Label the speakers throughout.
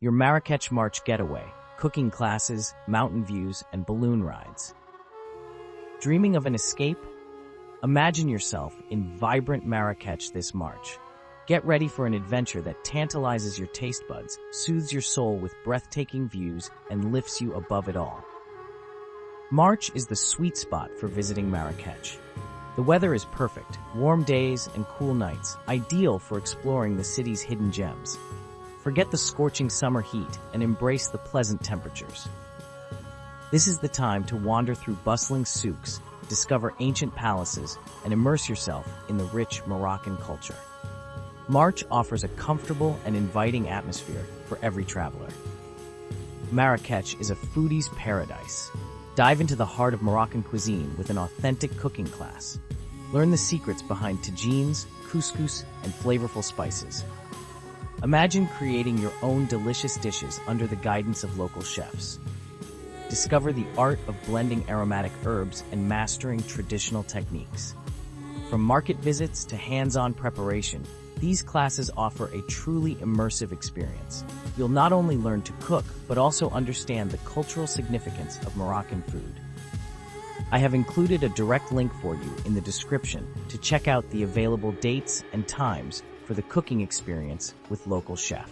Speaker 1: your Marrakech March getaway, cooking classes, mountain views, and balloon rides. Dreaming of an escape? Imagine yourself in vibrant Marrakech this March. Get ready for an adventure that tantalizes your taste buds, soothes your soul with breathtaking views, and lifts you above it all. March is the sweet spot for visiting Marrakech. The weather is perfect, warm days and cool nights, ideal for exploring the city's hidden gems. Forget the scorching summer heat and embrace the pleasant temperatures. This is the time to wander through bustling souks, discover ancient palaces, and immerse yourself in the rich Moroccan culture. March offers a comfortable and inviting atmosphere for every traveler. Marrakech is a foodie's paradise. Dive into the heart of Moroccan cuisine with an authentic cooking class. Learn the secrets behind tagines, couscous, and flavorful spices. Imagine creating your own delicious dishes under the guidance of local chefs. Discover the art of blending aromatic herbs and mastering traditional techniques. From market visits to hands-on preparation, these classes offer a truly immersive experience. You'll not only learn to cook, but also understand the cultural significance of Moroccan food. I have included a direct link for you in the description to check out the available dates and times for the cooking experience with local chef.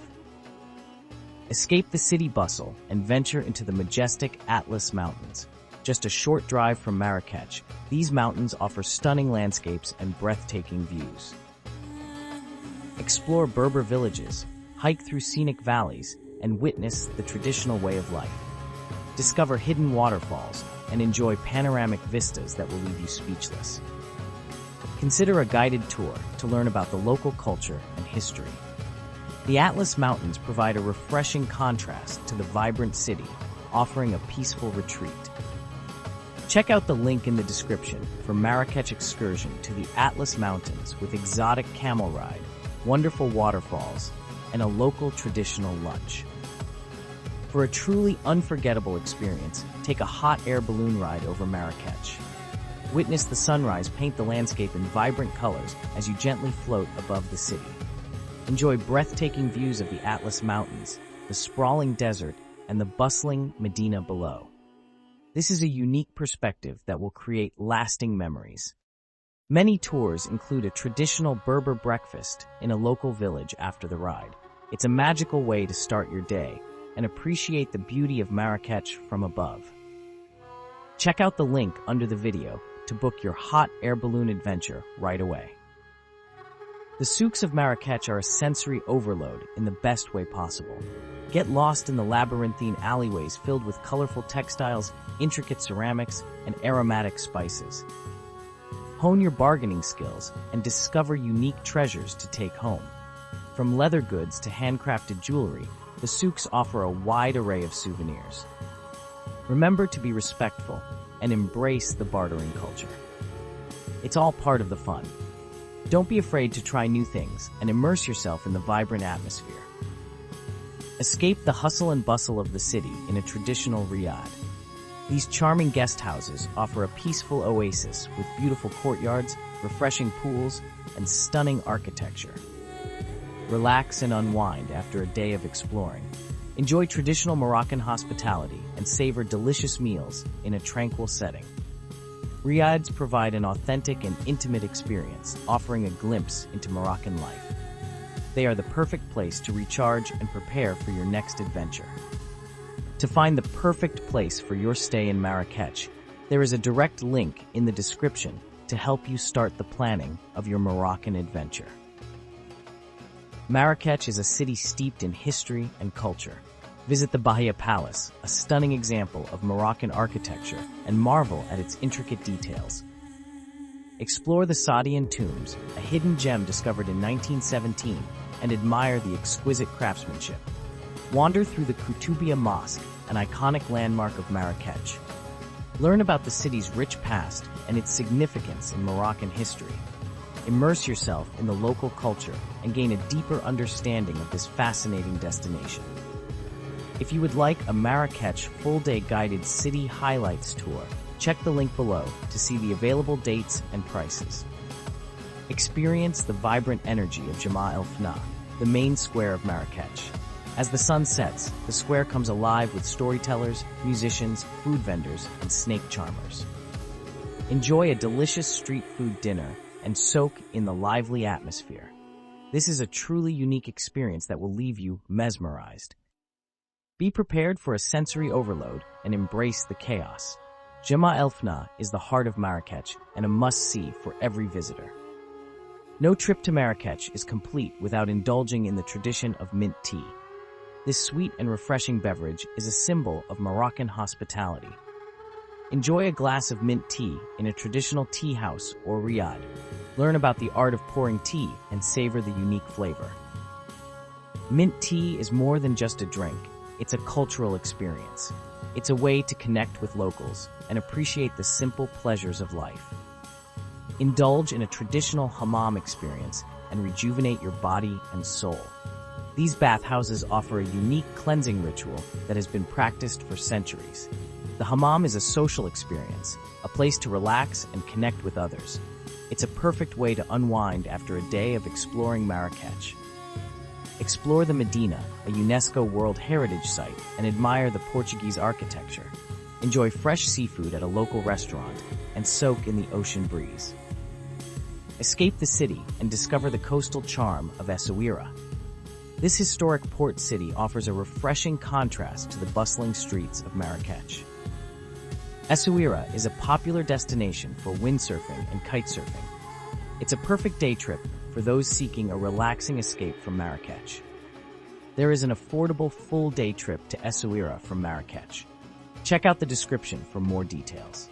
Speaker 1: Escape the city bustle and venture into the majestic Atlas Mountains. Just a short drive from Marrakech, these mountains offer stunning landscapes and breathtaking views. Explore Berber villages, hike through scenic valleys, and witness the traditional way of life. Discover hidden waterfalls and enjoy panoramic vistas that will leave you speechless. Consider a guided tour to learn about the local culture and history. The Atlas Mountains provide a refreshing contrast to the vibrant city, offering a peaceful retreat. Check out the link in the description for Marrakech excursion to the Atlas Mountains with exotic camel ride, wonderful waterfalls, and a local traditional lunch. For a truly unforgettable experience, take a hot air balloon ride over Marrakech. Witness the sunrise paint the landscape in vibrant colors as you gently float above the city. Enjoy breathtaking views of the Atlas Mountains, the sprawling desert, and the bustling Medina below. This is a unique perspective that will create lasting memories. Many tours include a traditional Berber breakfast in a local village after the ride. It's a magical way to start your day and appreciate the beauty of Marrakech from above. Check out the link under the video to book your hot air balloon adventure right away. The souks of Marrakech are a sensory overload in the best way possible. Get lost in the labyrinthine alleyways filled with colorful textiles, intricate ceramics, and aromatic spices. Hone your bargaining skills and discover unique treasures to take home. From leather goods to handcrafted jewelry, the souks offer a wide array of souvenirs. Remember to be respectful and embrace the bartering culture. It's all part of the fun. Don't be afraid to try new things and immerse yourself in the vibrant atmosphere. Escape the hustle and bustle of the city in a traditional riad. These charming guest houses offer a peaceful oasis with beautiful courtyards, refreshing pools, and stunning architecture. Relax and unwind after a day of exploring. Enjoy traditional Moroccan hospitality and savor delicious meals in a tranquil setting. Riads provide an authentic and intimate experience, offering a glimpse into Moroccan life. They are the perfect place to recharge and prepare for your next adventure. To find the perfect place for your stay in Marrakech, there is a direct link in the description to help you start the planning of your Moroccan adventure. Marrakech is a city steeped in history and culture. Visit the Bahia Palace, a stunning example of Moroccan architecture, and marvel at its intricate details. Explore the Saadian tombs, a hidden gem discovered in 1917, and admire the exquisite craftsmanship. Wander through the Koutoubia Mosque, an iconic landmark of Marrakech. Learn about the city's rich past and its significance in Moroccan history. Immerse yourself in the local culture and gain a deeper understanding of this fascinating destination. If you would like a Marrakech full-day guided city highlights tour, check the link below to see the available dates and prices. Experience the vibrant energy of el-fna, the main square of Marrakech. As the sun sets, the square comes alive with storytellers, musicians, food vendors, and snake charmers. Enjoy a delicious street food dinner and soak in the lively atmosphere. This is a truly unique experience that will leave you mesmerized. Be prepared for a sensory overload and embrace the chaos. el-fna is the heart of Marrakech and a must-see for every visitor. No trip to Marrakech is complete without indulging in the tradition of mint tea. This sweet and refreshing beverage is a symbol of Moroccan hospitality. Enjoy a glass of mint tea in a traditional tea house or riad. Learn about the art of pouring tea and savor the unique flavor. Mint tea is more than just a drink. It's a cultural experience. It's a way to connect with locals and appreciate the simple pleasures of life. Indulge in a traditional hammam experience and rejuvenate your body and soul. These bathhouses offer a unique cleansing ritual that has been practiced for centuries. The hammam is a social experience, a place to relax and connect with others. It's a perfect way to unwind after a day of exploring Marrakech. Explore the Medina, a UNESCO World Heritage Site, and admire the Portuguese architecture. Enjoy fresh seafood at a local restaurant and soak in the ocean breeze. Escape the city and discover the coastal charm of Essaouira. This historic port city offers a refreshing contrast to the bustling streets of Marrakech. Essaouira is a popular destination for windsurfing and kitesurfing. It's a perfect day trip for those seeking a relaxing escape from Marrakech. There is an affordable full-day trip to Essaouira from Marrakech. Check out the description for more details.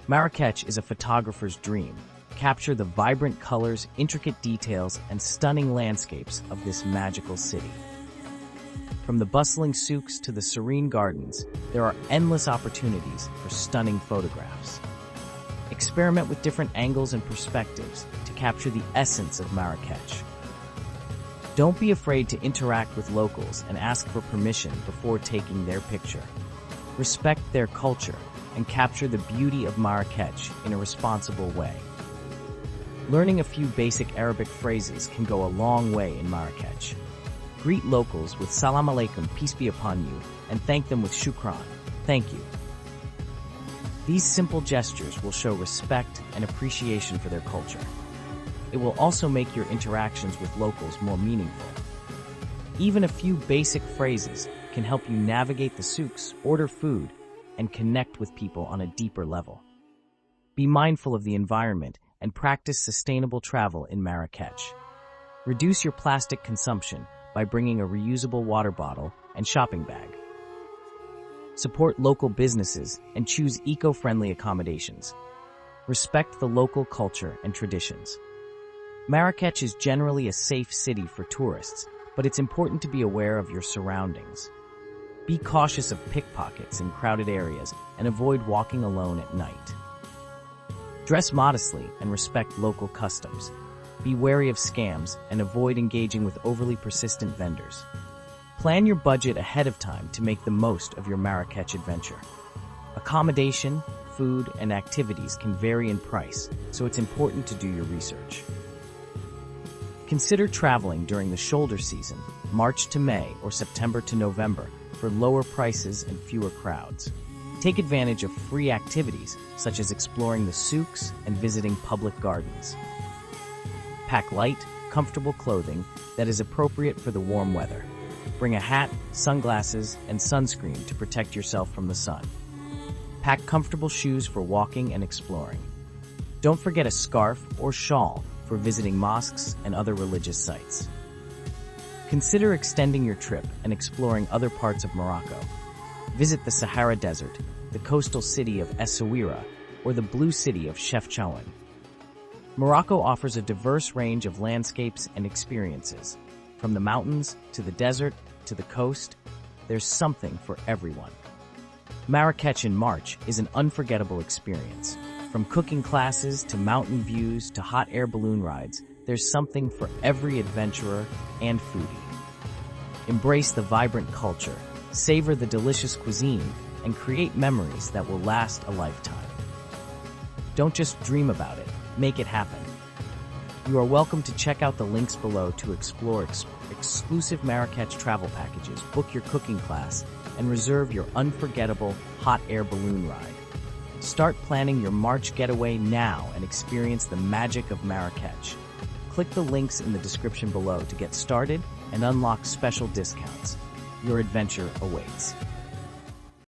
Speaker 1: Marrakech is a photographer's dream. Capture the vibrant colors, intricate details, and stunning landscapes of this magical city. From the bustling souks to the serene gardens, there are endless opportunities for stunning photographs. Experiment with different angles and perspectives to capture the essence of Marrakech. Don't be afraid to interact with locals and ask for permission before taking their picture. Respect their culture and capture the beauty of Marrakech in a responsible way. Learning a few basic Arabic phrases can go a long way in Marrakech. Greet locals with Salam Alaikum, peace be upon you, and thank them with Shukran, thank you. These simple gestures will show respect and appreciation for their culture. It will also make your interactions with locals more meaningful. Even a few basic phrases can help you navigate the souks, order food, and connect with people on a deeper level. Be mindful of the environment and practice sustainable travel in Marrakech. Reduce your plastic consumption by bringing a reusable water bottle and shopping bag. Support local businesses and choose eco-friendly accommodations. Respect the local culture and traditions. Marrakech is generally a safe city for tourists, but it's important to be aware of your surroundings. Be cautious of pickpockets in crowded areas and avoid walking alone at night. Dress modestly and respect local customs. Be wary of scams and avoid engaging with overly persistent vendors. Plan your budget ahead of time to make the most of your Marrakech adventure. Accommodation, food, and activities can vary in price, so it's important to do your research. Consider traveling during the shoulder season, March to May or September to November, for lower prices and fewer crowds. Take advantage of free activities, such as exploring the souks and visiting public gardens. Pack light, comfortable clothing that is appropriate for the warm weather. Bring a hat, sunglasses, and sunscreen to protect yourself from the sun. Pack comfortable shoes for walking and exploring. Don't forget a scarf or shawl for visiting mosques and other religious sites. Consider extending your trip and exploring other parts of Morocco. Visit the Sahara Desert, the coastal city of Essaouira, or the blue city of Chefchaouen. Morocco offers a diverse range of landscapes and experiences. From the mountains to the desert to the coast, there's something for everyone. Marrakech in March is an unforgettable experience. From cooking classes to mountain views to hot air balloon rides, there's something for every adventurer and foodie. Embrace the vibrant culture, savor the delicious cuisine, and create memories that will last a lifetime. Don't just dream about it, make it happen. You are welcome to check out the links below to explore exclusive Marrakech travel packages, book your cooking class, and reserve your unforgettable hot air balloon ride. Start planning your March getaway now and experience the magic of Marrakech. Click the links in the description below to get started and unlock special discounts. Your adventure awaits.